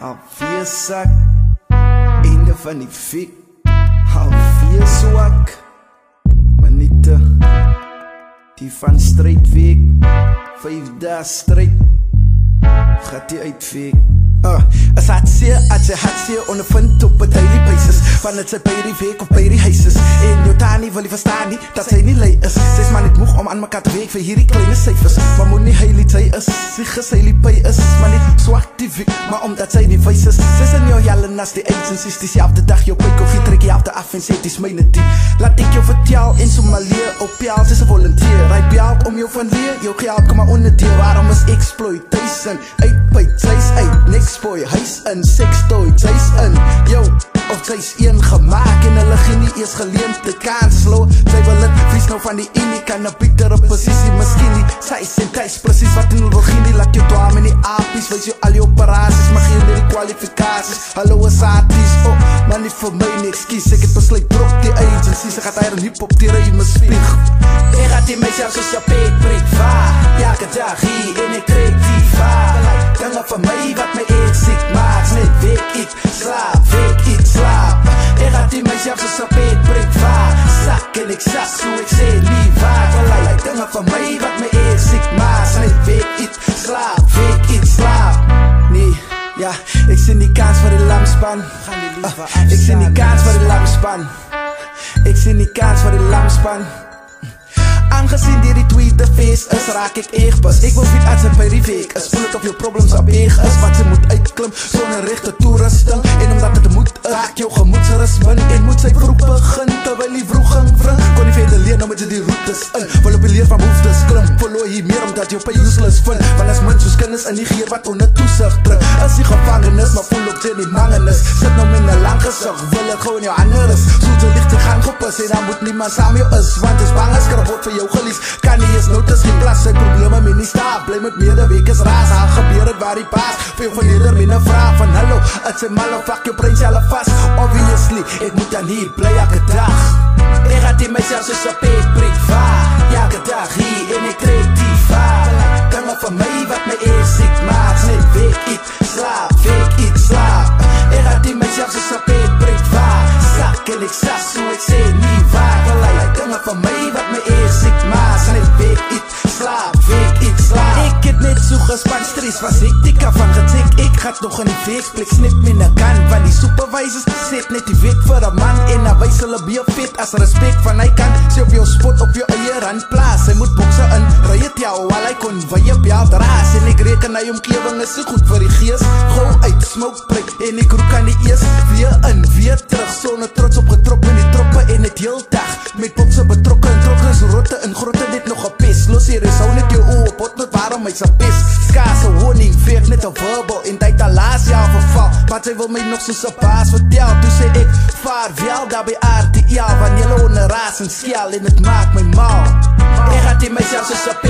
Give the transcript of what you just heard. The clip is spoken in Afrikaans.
Alweer sak, einde van die fik. Alweer swak, minute, die van strijdweek. 5 dae strijd, gaat die uitveek. As hartseer, as jy hartseer ondervind op 'n daily basis. Van het sy by die week of by die huises. En jou tannie wil nie verstaan nie, dat sy nie lei is. Sy is maar net moeg om aan mekaar te werk vir hierdie kleine cijfers. Maar moet nie heilig sy is, sy geseilie by is. Maar net swak die week, maar omdat sy nie wijs is. Sy is in jou jellen as die agencies. Diezelfde dag jou pik of jy trek jy af de af en sê dis myne die. Laat ek jou vertel in Somalië op Pjaal, sy is een volunteer. Hy Pjaal om jou van leer, jou geld kom maar onderdeel. Waarom is exploitation? Uitbuit, sy is uit, niks boy, huis in, sextoy, sy's in, yo, of sy's een gemaak en hulle gee nie eers geleente kans slo, sy wil het vries nou van die unie, kan een betere posisie, miskien nie, sy's en thuis, precies wat in wil gee nie, laat jou dwaam in die apies, wees jou al die operaties, maar geen die kwalifikaties, hallo is arties, maar nie vir my nie, excuse, ek het besluit, drop die agency, sy gaat hier in hiphop, die rij my spieg, ek gaat die myself soos jou peek breek, vaar, elke dag hier, en ek kreeg die vaar, dinge vir my, wat my siek maak, net week ek slaap, ek gaat die myself soos een peet breek vaar, sak en ek sak, so ek sê lief vaar, like dinge van my wat my siek maak, net week ek slaap, nee, ja, ek sien die kans vir die lamspan, ek sien die kans vir die lamspan, ek sien die kans vir die lamspan. Aangezien die tweede feest is, raak ek eegpas. Ek wil fiet aan sy by die week is, voel het of jou problems op eeg is, wat sy moet uitklim, sonder rechte toerusting. En omdat het moet, raak jou gemoedsrus min. En moet sy vroeg begin, terwyl die vroeg ging vring. Kon nie verder leer, nou met jy die routes in. Wil op die leer van behoeftes klim, verloor hier meer, omdat jou pa useless vind. Want as min soos kinders in die geer, wat onder toezicht druk. As die gevangenis, maar voel op jy die mangenis. Sit nou met een lang gezicht, wil het gewoon jou ander is. Soos jy licht te gaan gepus, en dan moet niemand saam jou is. Want is bang as krab word vir jou gelies, kan nie eens notice, geen klas, sy probleme my nie staat, bly met medeweek is raas, haar gebeur het waar die paas, veel van jyder met een vraag van hallo, het sy mal of ek jou brein jylle vast, obviously, ek moet dan hier bly elke dag, ek gaat die myself soos een peet breek vaar, elke dag hier en ek kreeg die vaar, dinge van my wat my siek maak, net week ek slaap, ek gaat die myself soos een peet breek vaar, sak en ek sak, so ek sê nie waar, dinge van my wat my siek maak, net week ek slaap, ek het net so gespan stress, was hektika van getek, ek gaat nog in die feestplek, snip met een kan, van die supervisors, set net die week vir een man, en na wees hulle beer vet, as respect van hy kan, sê op jou spot, op jou eie rand plaas, hy moet bokse in, rij het jou, al hy kon weie bel draas, en ek reken hy omgeving is so goed vir die geest, gauw uit, smoke break, en ek roek aan die ees, weer in, weer terug, sonder trots op getrok met die troppe, en het heel dag, met bokse betrokken, trokkers, rotte, en grotte, dit nog een pest, los hier is, hou net jou oor, pot met waarom hy sa pest, skaase woning, veeg net een verbal, en tyd al laas jaar verval, maar sy wil my nog soos een baas vertel, toe sê ek, vaarwel, daar by RTL, van jylle onder raas en skeel, en het maak my mal, ek gaat die myself soos een